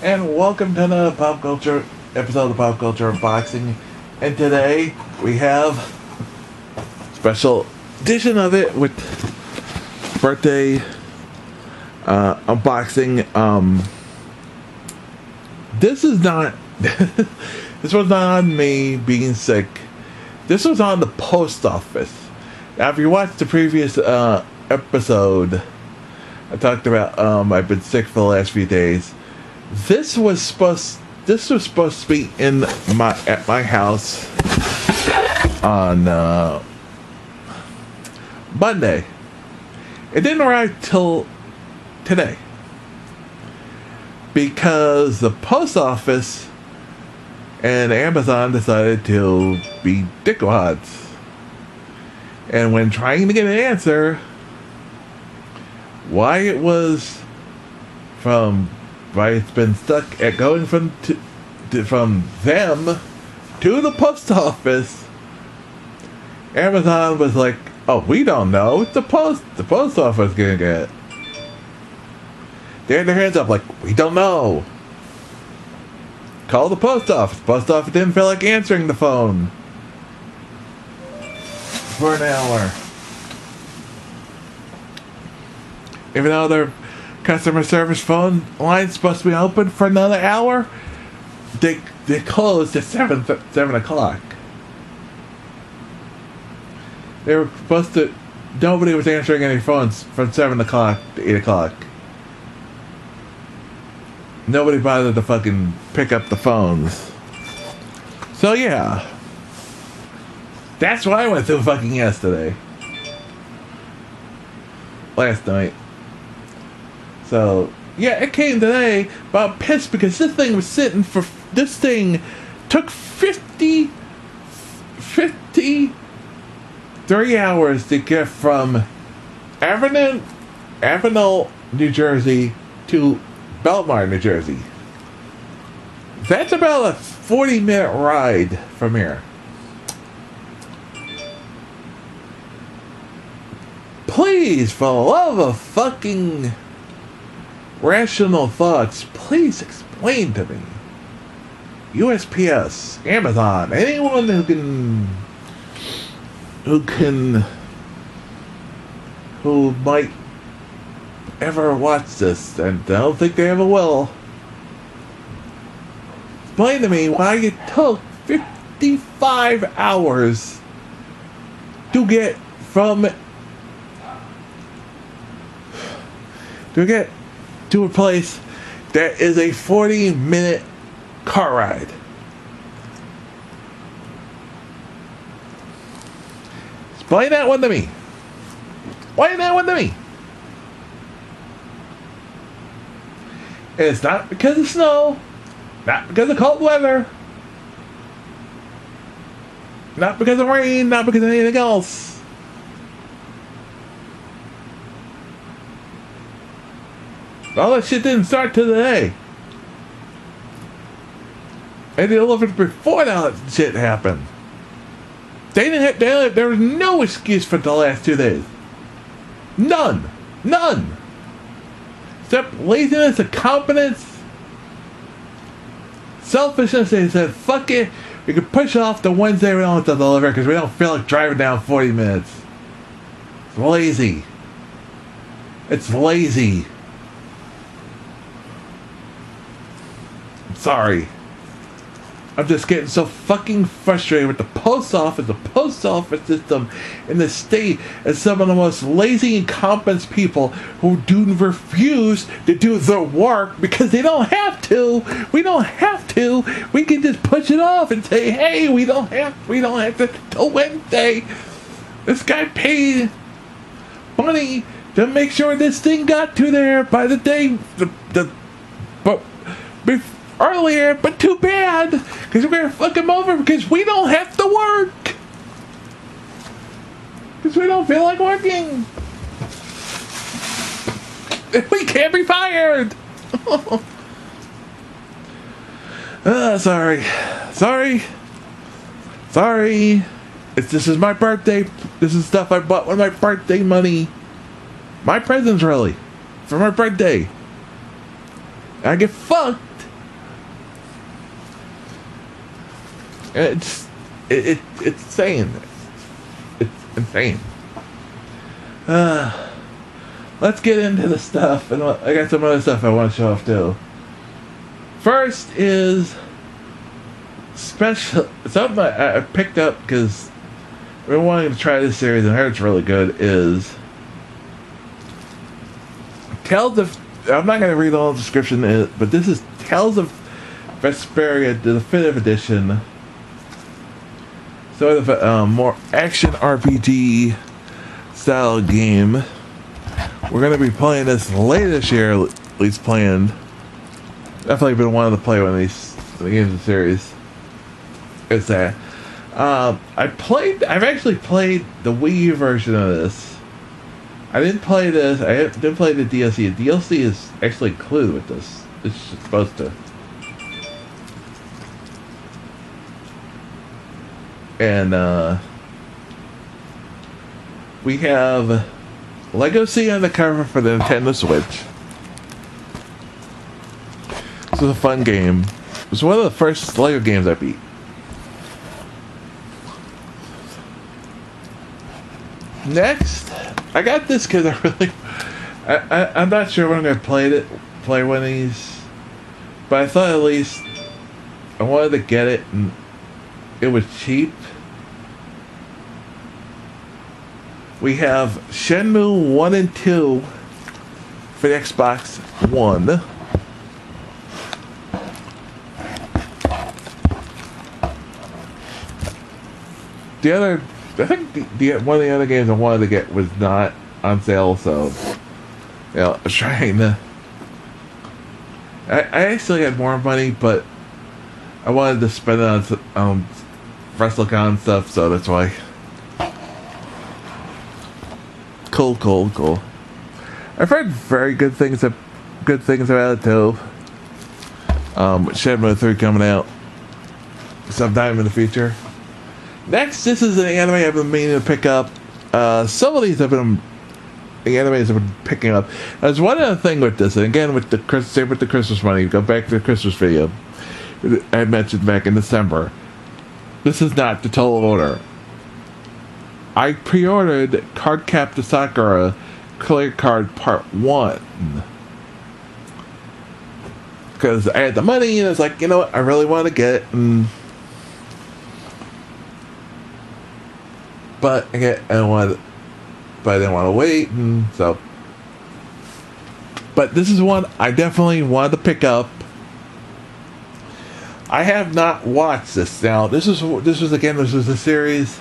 and welcome to the pop culture episode of Pop Culture Unboxing. And today we have a special edition of it with birthday unboxing. This is not this was not on me being sick. This was on the post office. Now, if you watched the previous episode, I talked about I've been sick for the last few days. This was supposed to be at my house on Monday. It didn't arrive till today because the post office and Amazon decided to be dickwads. And when trying to get an answer, why it's been stuck at going from them to the post office, Amazon was like, "Oh, we don't know. It's the post office gonna get it." They had their hands up like, "We don't know. Call the post office." Post office didn't feel like answering the phone for an hour. Even though their customer service phone line's supposed to be open for another hour, they closed at 7 o'clock. They were supposed to. Nobody was answering any phones from 7 o'clock to 8 o'clock. Nobody bothered to fucking pick up the phones. So yeah. That's what I went through fucking yesterday. Last night. So, yeah, it came today, but I'm pissed because this thing was sitting for... This thing took 53 hours to get from Avenel, New Jersey to Belmar, New Jersey. That's about a 40-minute ride from here. Please, for the love of fucking rational thoughts, please explain to me. USPS, Amazon, anyone who might ever watch this, and I don't think they ever will. Explain to me why it took 55 hours to get to a place that is a 40-minute car ride. Explain that one to me. Explain that one to me. It's not because of snow, not because of cold weather, not because of rain, not because of anything else. All that shit didn't start till today. And they delivered before that shit happened. There was no excuse for the last 2 days. None. Except laziness, incompetence, selfishness. They said, fuck it. We can push off the Wednesday we don't have to deliver because we don't feel like driving down 40 minutes. It's lazy. It's lazy. Sorry. I'm just getting so fucking frustrated with the post office system in the state, and some of the most lazy, incompetent people who refuse to do their work because they don't have to. We don't have to. We can just push it off and say, hey, we don't have to till Wednesday. This guy paid money to make sure this thing got to there by the day. Earlier, but too bad, because we're gonna fuck him over because we don't have to work, because we don't feel like working. We can't be fired. Sorry. This is my birthday. This is stuff I bought with my birthday money. My presents, really, for my birthday. I get fucked It's insane. It's insane. Let's get into the stuff, and I got some other stuff I want to show off too. First is something I picked up because I've been wanting to try this series and I heard it's really good. Is Tales of, I'm not going to read all the description, but this is Tales of Vesperia, the definitive edition. Sort of a more action RPG style game. We're going to be playing this later this year, at least planned. Definitely been wanting to play one of these games in the series. It's that. I've actually played the Wii U version of this. I didn't play this. I didn't play the DLC. The DLC is actually included with this. It's supposed to. And we have Legacy on the cover for the Nintendo Switch. This is a fun game. It was one of the first Lego games I beat. Next, I got this because I'm not sure when I'm going to play one of these, but I thought at least I wanted to get it, and it was cheap. We have Shenmue 1 and 2 for the Xbox One. The other, I think one of the other games I wanted to get was not on sale, so I was trying to. I actually had more money, but I wanted to spend it on WrestleCon stuff, so that's why. Cool. I've heard very good things about it too. Shenmue 3 coming out sometime in the future. Next, this is an anime I've been meaning to pick up. Some of these the animes I've been picking up. There's one other thing with this, and again with the Christmas money, go back to the Christmas video I mentioned back in December. This is not the total order. I pre-ordered Cardcaptor Sakura Clear Card Part 1. Because I had the money and I was like, you know what, I really want to get it. But I didn't want to wait, and so. But this is one I definitely wanted to pick up. I have not watched this. Now, this was a series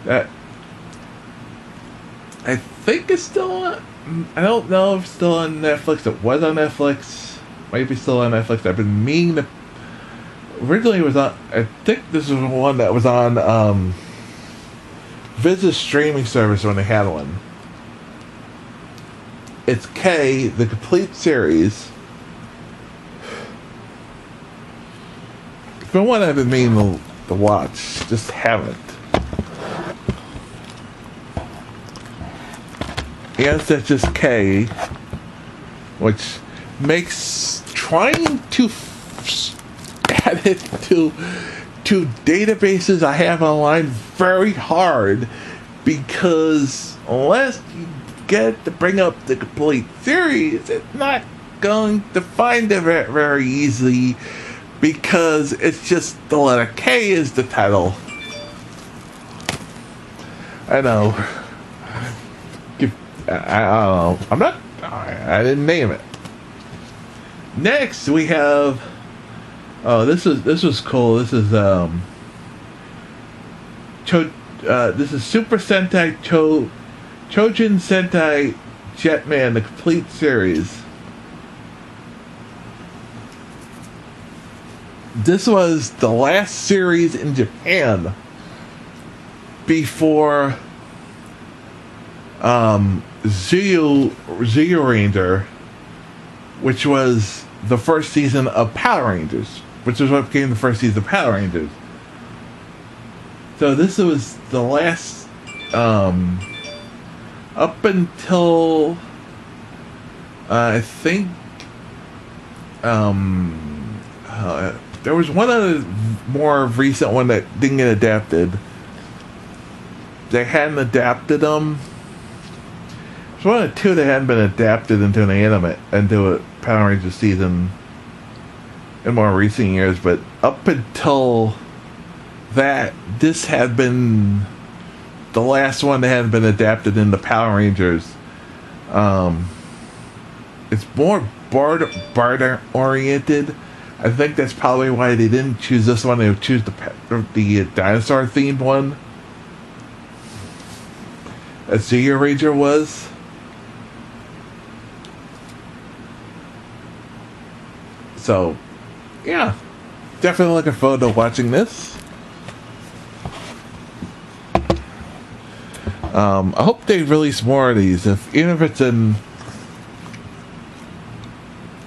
that I think is still on. I don't know if it's still on Netflix. It was on Netflix. Might be still on Netflix. I've been meaning to. Originally, it was on. I think this was one that was on Viz's streaming service when they had one. It's K, the complete series. It's been one I've been meaning to watch, just haven't. Yes, that's just K, which makes trying to add it to databases I have online very hard, because unless you get to bring up the complete series, it's not going to find it very easily, because it's just the letter K is the title. I know. I don't know. I didn't name it. Next we have. Oh, this was cool. This is this is Super Sentai Chojin Sentai Jetman, the complete series. This was the last series in Japan before Zeo Ranger, which was the first season of Power Rangers, which is what became the first season of Power Rangers. So this was the last, up until, I think, There was one other more recent one that didn't get adapted. They hadn't adapted them. There's one or two that hadn't been adapted into an anime, into a Power Rangers season in more recent years, but up until that, this had been the last one that hadn't been adapted into Power Rangers. It's more barter oriented. I think that's probably why they didn't choose this one. They would choose the dinosaur themed one, as Zeo Ranger was. So, yeah, definitely looking forward to watching this. I hope they release more of these, even if it's in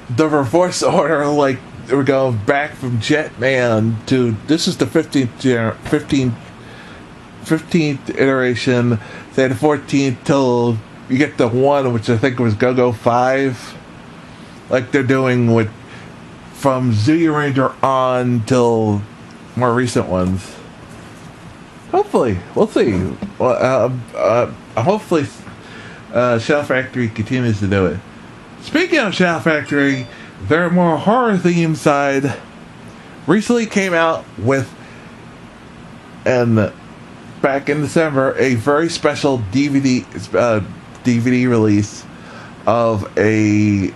the reverse order, like we're going back from Jetman to, this is the 15th iteration, say the 14th till you get the one, which I think was Go-Go 5, like they're doing with from Zeo Ranger on till more recent ones. Hopefully, we'll see. Hopefully, Shadow Factory continues to do it. Speaking of Shadow Factory, their more horror themed side recently came out with, and back in December, a very special DVD release of a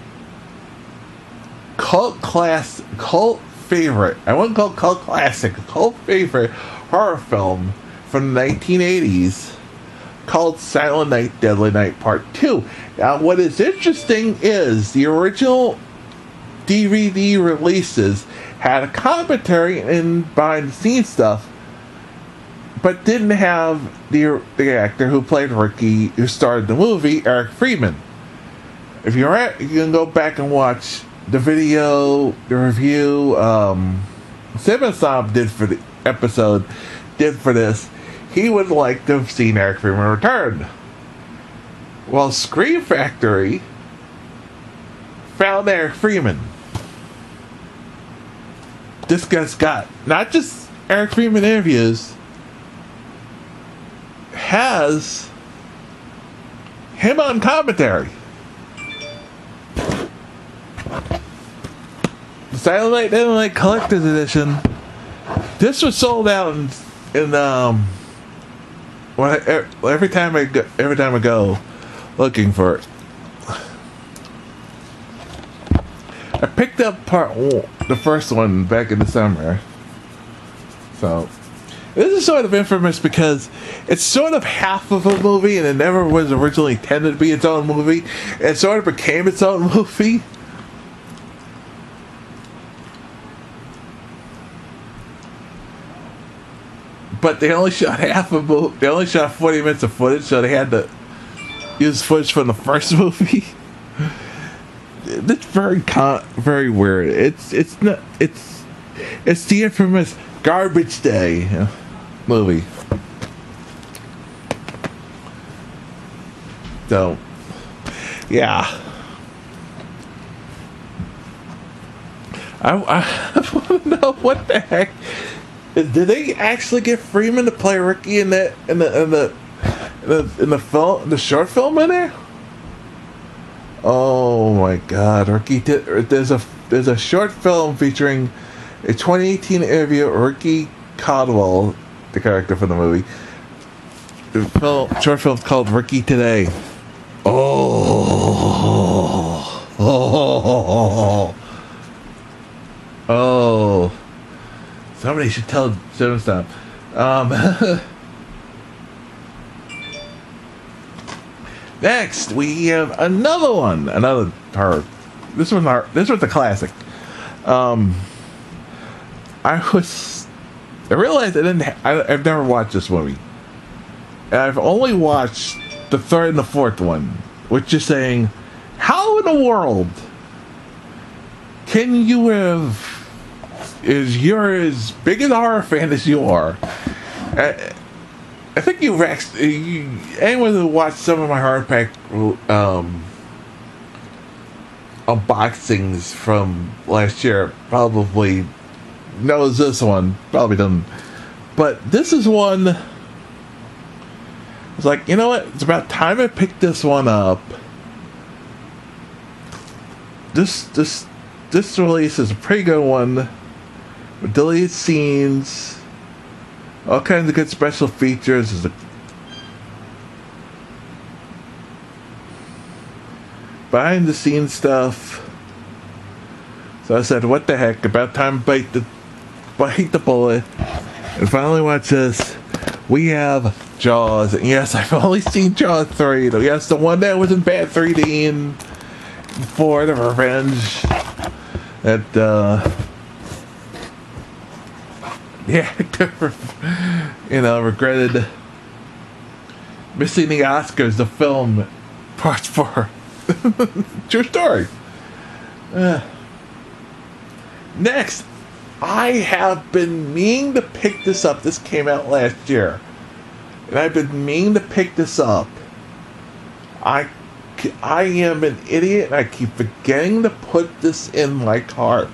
cult favorite. I wouldn't call it cult classic, a cult favorite horror film from the 1980s called Silent Night, Deadly Night Part 2. Now, what is interesting is the original DVD releases had a commentary and behind-the-scenes stuff, but didn't have the actor who played Ricky, who starred in the movie, Eric Friedman. If you're at, you can go back and watch the video, the review, Simonsop did for the episode, did for this. He would like to have seen Eric Freeman return. Well, Scream Factory found Eric Freeman. This guy's got not just Eric Freeman interviews, has him on commentary. The Silent Night, Deadly Night Collector's Edition. This was sold out in every time I go looking for it. I picked up part one, the first one, back in December. So this is sort of infamous because it's sort of half of a movie, and it never was originally intended to be its own movie. It sort of became its own movie. But they only shot half a movie. They only shot 40 minutes of footage, so they had to use footage from the first movie. It's very weird. It's the infamous Garbage Day movie. So, yeah. I want to know what the heck. Did they actually get Freeman to play Ricky in the film, the short film in there? Oh my God, Ricky did. There's a short film featuring a 2018 interview with Ricky Caldwell, the character from the movie. The short film called Ricky Today. Oh. Somebody should tell Stop. Next, we have another one. Another horror. This was a classic. I realized I've never watched this movie. And I've only watched the third and the fourth one, which is saying, how in the world can you have, you're as big a horror fan as you are. I think anyone who watched some of my horror pack unboxings from last year probably knows this one. Probably doesn't. But this is one. I was like, you know what? It's about time I picked this one up. This release is a pretty good one. With deleted scenes, all kinds of good special features. There's a behind the scenes stuff. So I said, what the heck, about time to bite the bullet and finally watch this. We have Jaws. And yes, I've only seen Jaws 3. Yes, the one that was in bad 3D and for the revenge that the actor regretted missing the Oscars, the film part 4. True story. Next, I have been meaning to pick this up. This came out last year, and I've been meaning to pick this up. I am an idiot, and I keep forgetting to put this in my cart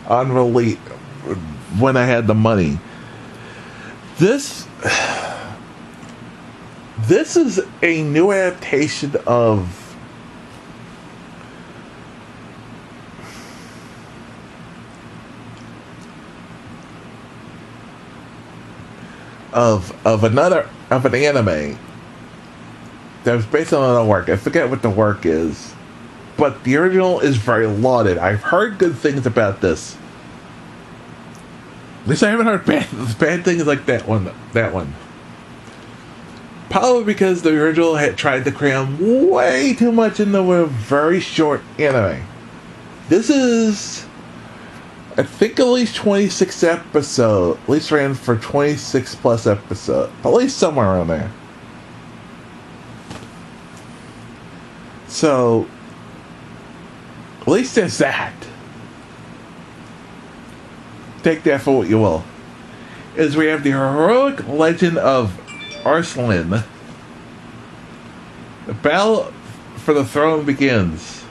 on release when I had the money. This is a new adaptation of an anime that was based on another work. I forget what the work is, but the original is very lauded. I've heard good things about this. At least I haven't heard bad things like that one. Probably because the original had tried to cram way too much into a very short anime. This is, I think, at least 26 episodes. At least ran for 26 plus episodes. At least somewhere around there. So, at least there's that. Take that for what you will. Is we have the heroic legend of Arslan. The battle for the throne begins.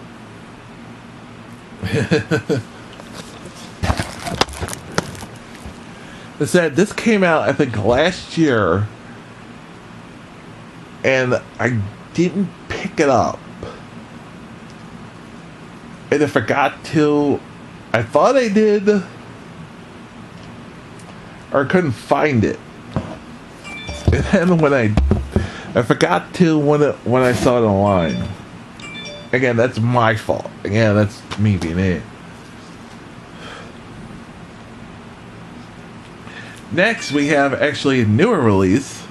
It said this came out, I think, last year, and I didn't pick it up. And I forgot to. I thought I did, or couldn't find it. And then when I forgot to when I saw it online. Again, that's my fault. Again, that's me being it. Next, we have actually a newer release.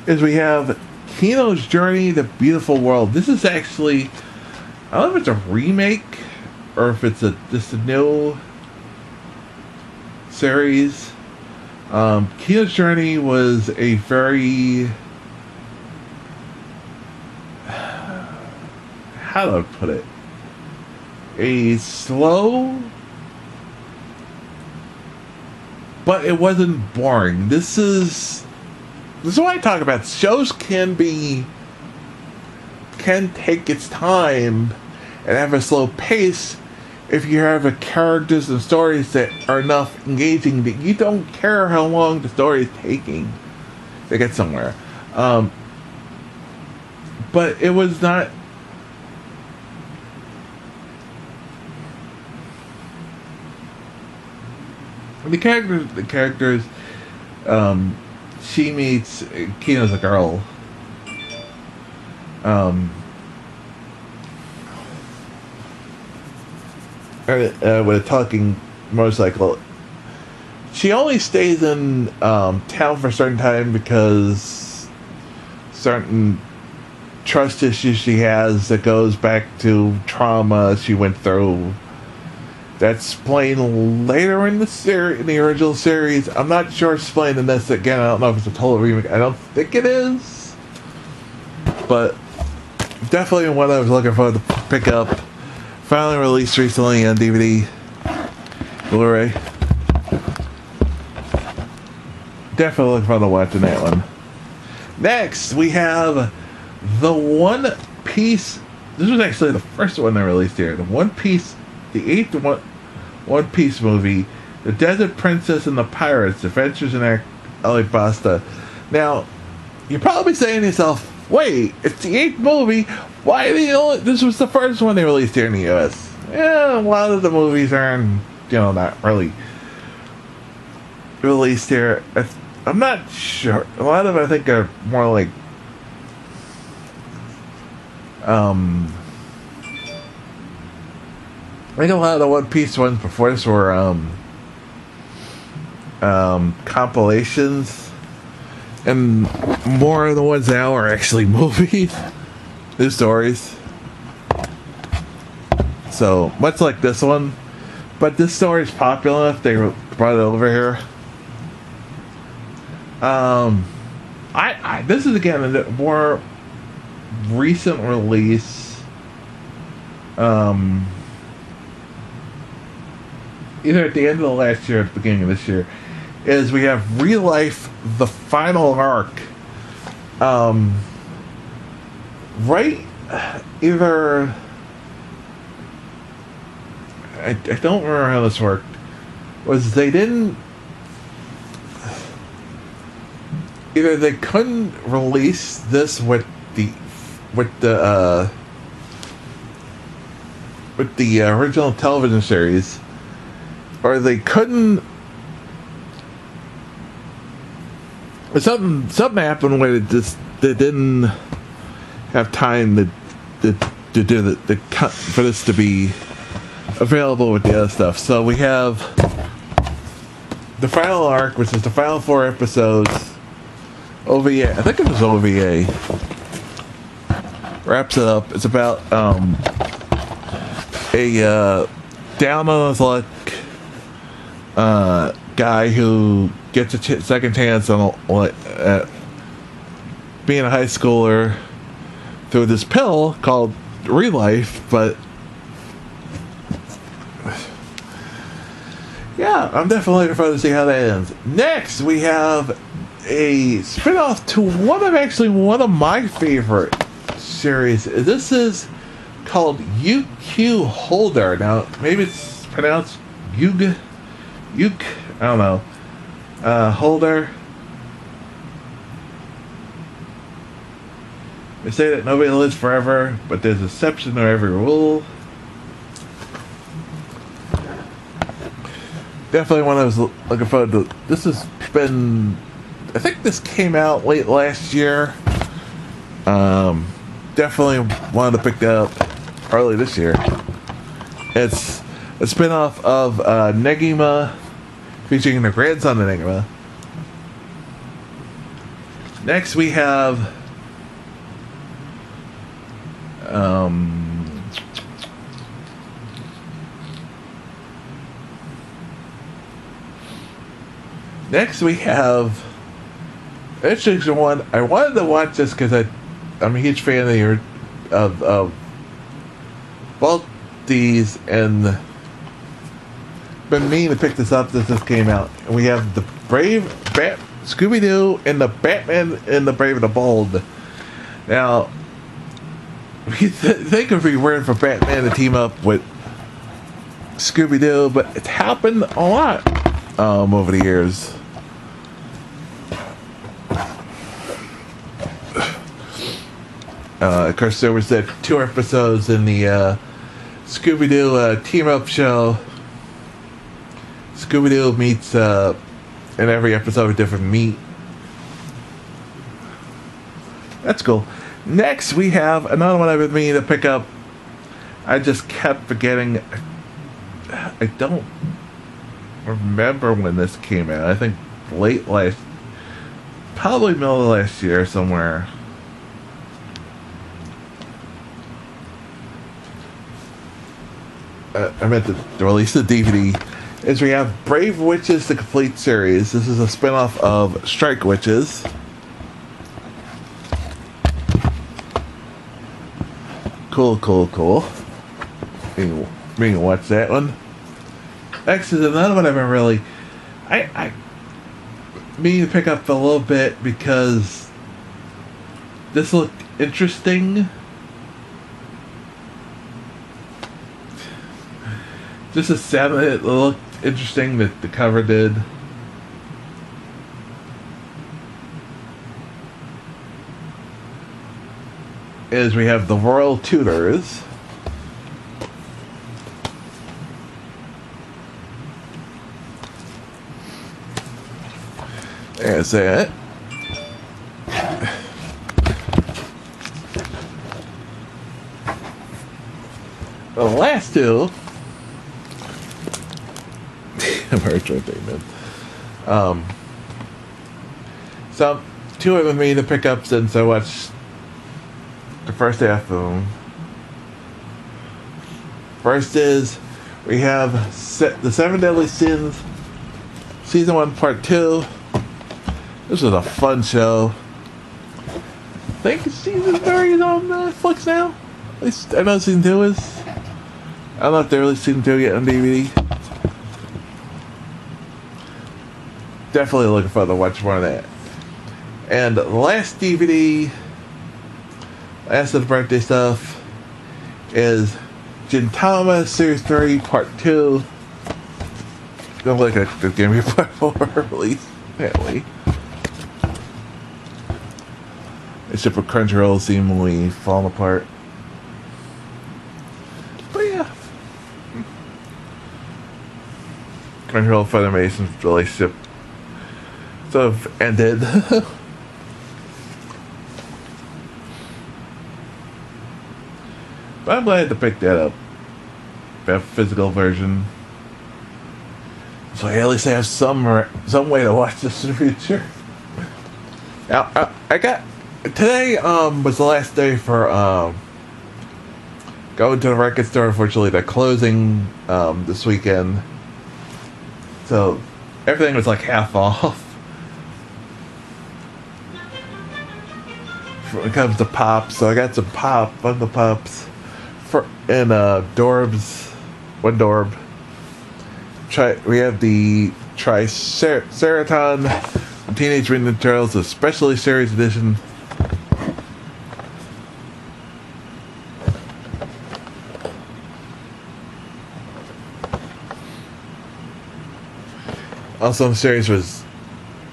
Is we have Kino's Journey: The Beautiful World. This is actually, I don't know if it's a remake or if it's just a new series. Kino's Journey was a very, how do I put it? A slow, but it wasn't boring. This is what I talk about. Shows can take its time and have a slow pace if you have a characters and stories that are enough engaging that you don't care how long the story is taking to get somewhere. But it was not. The characters, she meets Kino's a girl. With a talking motorcycle. She only stays in town for a certain time because certain trust issues she has that goes back to trauma she went through. That's explained later in the original series. I'm not sure it's explained in this. Again, I don't know if it's a total remake. I don't think it is. But definitely one I was looking for to pick up. Finally released recently on DVD, Blu-ray. Definitely looking forward to watching that one. Next, we have the One Piece. This was actually the first one they released here. The One Piece, the eighth One Piece movie, The Desert Princess and the Pirates, Adventures in Alabasta. Now, you're probably saying to yourself, wait, it's the eighth movie. Why are they only... This was the first one they released here in the US. Yeah, a lot of the movies are, not really released here. I'm not sure. A lot of them, I think, are more like... I think a lot of the One Piece ones before this were compilations, and more of the ones now are actually movies, new stories. So much like this one, but this story is popular enough they brought it over here. This is again a more recent release. Either at the end of the last year or at the beginning of this year, is we have Real Life, the final arc. Either... I don't remember how this worked. Was they didn't... Either they couldn't release this with the original television series, or they couldn't. Something happened where they didn't have time to do the cut for this to be available with the other stuff. So we have the final arc, which is the final 4 episodes. OVA, I think it was OVA. Wraps it up. It's about a down on his luck guy who gets a second chance on being a high schooler through this pill called Real Life. But yeah, I'm definitely looking forward to see how that ends. Next, we have a spin-off to one of my favorite series. This is called UQ Holder. Now, maybe it's pronounced Yuk, I don't know. Holder. They say that nobody lives forever, but there's an exception to every rule. Definitely one I was looking forward to. This has been... I think this came out late last year. Definitely wanted to pick that up early this year. It's a spin-off of Negima, featuring the grandson of Negima. Next we have interesting one. I wanted to watch this because I'm a huge fan of both these, and been meaning to pick this up since this came out. And we have the Scooby Doo and the Batman and the Brave and the Bold. Now, we think it would be weird for Batman to team up with Scooby Doo, but it's happened a lot over the years. Of course, there was that 2 episodes in the Scooby Doo team up show. Scooby Doo meets in every episode a different meat. That's cool. Next, we have another one I've been meaning to pick up. I just kept forgetting. I don't remember when this came out. I think probably middle of last year somewhere. I meant the release of the DVD. Is we have Brave Witches, the complete series. This is a spin-off of Strike Witches. Cool. We can watch that one. Next is another one I've been really... I mean to pick up a little bit because This looked interesting. Just a 7, it looked interesting that the cover did. Is we have the Royal Tutors. There's that. The last two. Merch right there, man. So, two of them me to pick up since I watched the first half of them. First is we have the 7 Deadly Sins, Season 1, Part 2. This was a fun show. I think Season 3 is on Netflix now. At least I know Season 2 is. I don't know if they released Season 2 yet on DVD. Definitely looking forward to watch more of that. And the last DVD, last of the birthday stuff, is Gintama Series 3 Part 2. Don't look like there's going to be a Part 4 release, apparently. Except for Crunchyroll seemingly falling apart. But yeah. Crunchyroll Funimation's relationship sort of ended. But I'm glad to pick that up. That physical version. So I at least have some way to watch this in the future. Now, I got... Today was the last day for going to the record store. Unfortunately, they're closing this weekend. So everything was like half off. When it comes to pops, so I got some Funko Pops and Dorbz, one Dorb. We have the Triceratops Teenage Mutant Ninja Turtles, the Specialty Series Edition. Also in the series was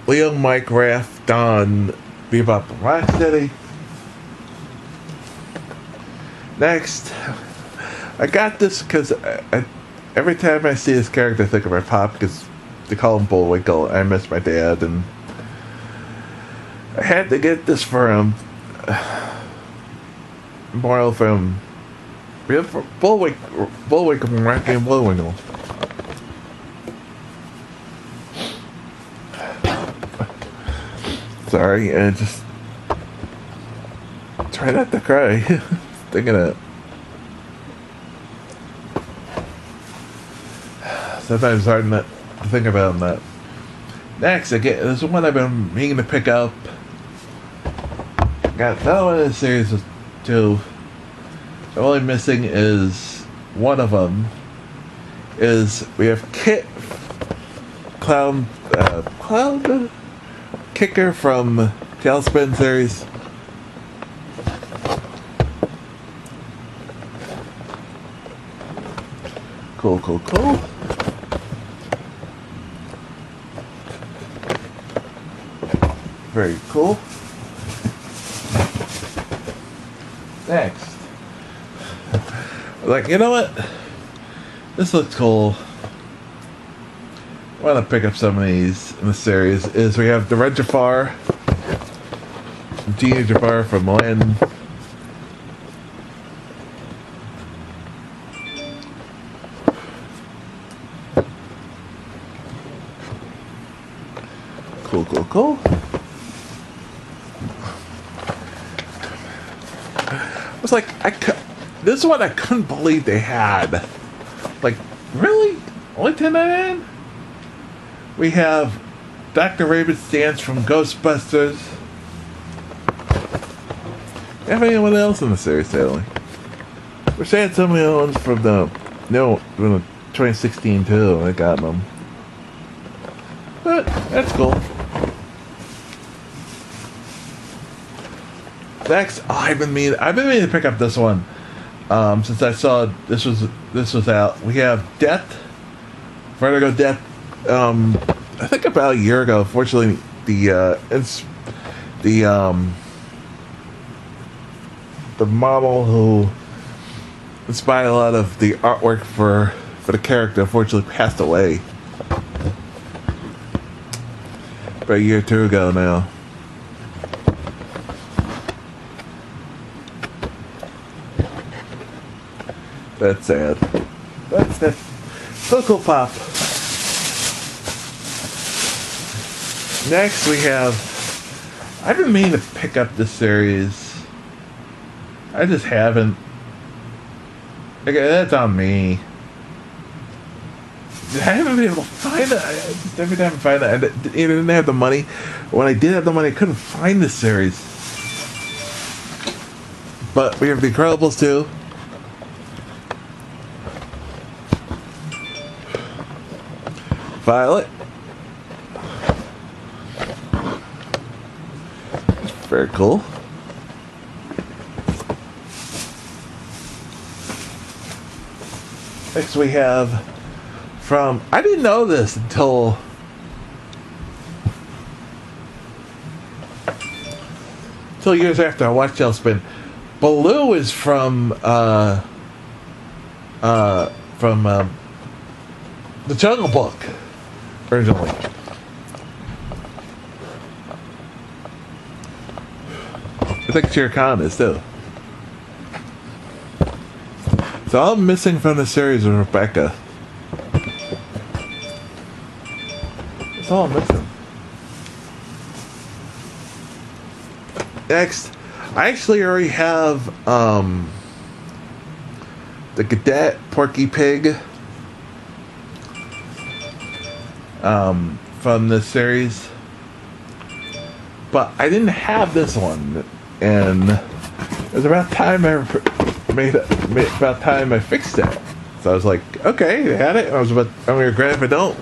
Leo, Mike, Raph, Don, Bebop, and Rocksteady. Next, I got this because every time I see this character I think of my pop, because they call him Bullwinkle. I miss my dad, and I had to get this for him. Moral from Bullwinkle from Rocky and Bullwinkle. Sorry, and just try not to cry. Thinking it. Sometimes it's hard not to think about that. Next, this one I've been meaning to pick up. Got another one in the series of 2. The only missing is one of them. Is we have Kit Clown Kicker from Tailspin series. Cool. Very cool. Next. Like, you know what? This looks cool. I want to pick up some of these in the series. Is we have the Red Jafar, Genie Jafar from Milan. Cool. I was like, this is what I couldn't believe they had. Like, really? Only $10.99? We have Dr. Rabbit's Dance from Ghostbusters. Do you have anyone else in the series, sadly? We're saying some of the other ones from the 2016 too. I got them. But that's cool. Next, I've been meaning to pick up this one. Since I saw this was out. We have Vertigo Death. I think about a year ago. Fortunately, the model who inspired a lot of the artwork for the character unfortunately passed away about a year or two ago now. That's sad. That's Funko Pop. Next we have, I've been meaning to pick up this series. I just haven't. Okay, that's on me. I haven't been able to find it. Every time I find it, I didn't have the money. When I did have the money, I couldn't find this series. But we have The Incredibles 2. Violet. Very cool. Next we have from, I didn't know this until years after I watched Tailspin. Baloo is from The Jungle Book originally. I think Shere Khan is too. So all I'm missing from the series is Rebecca. That's all I'm missing. Next, I actually already have the Cadet Porky Pig from this series, but I didn't have this one, and it was about time I fixed it. So I was like, okay, I had it. I'm gonna regret it if I don't.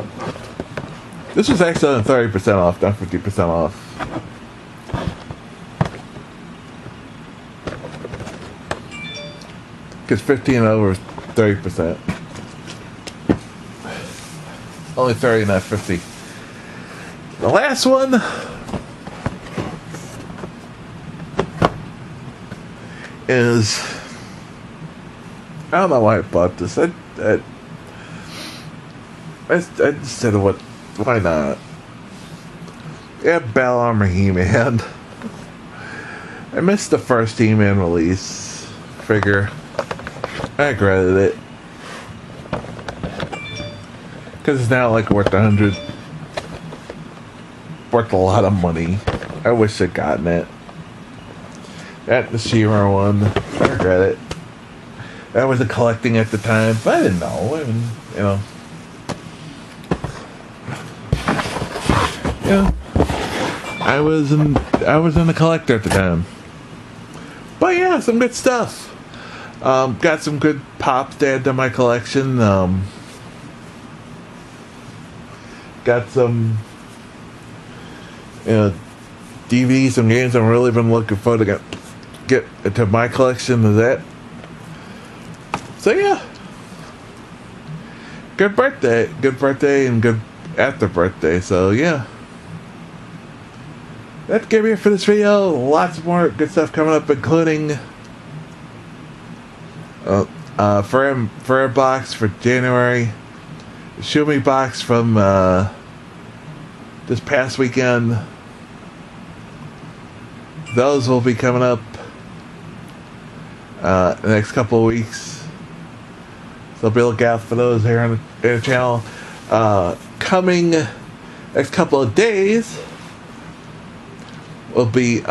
This was actually on 30% off, not 50% off. Because 15 over 30%. Only 30, not 50. The last one is, I don't know why I bought this. I just said, why not? Yeah, Battle Armor He-Man. I missed the first He-Man release figure. I regretted it. Because it's now like worth $100. Worth a lot of money. I wish I'd gotten it. That the She-Ra one. I regret it. I wasn't collecting at the time, but I didn't know. I mean, you know. Yeah. I wasn't a collector at the time. But yeah, some good stuff. Got some good pops to add to my collection. Got some, DVDs, some games I've really been looking for to get into my collection of that. So yeah, good birthday, and good after birthday. So yeah, that's gonna be it for this video. Lots more good stuff coming up, including Forever box for January, Show Me box from this past weekend. Those will be coming up the next couple of weeks, so be looking out for those here on the channel. Coming next couple of days will be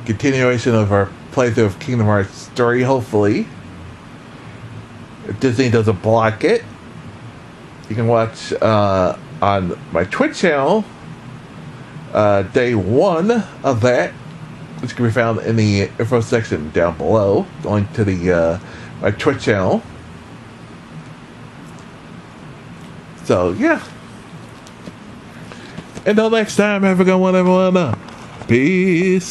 continuation of our playthrough of Kingdom Hearts 3, hopefully. If Disney doesn't block it. You can watch on my Twitch channel day 1 of that, which can be found in the info section down below. The link to the my Twitch channel. So yeah. Until next time, have a good one, everyone. Peace.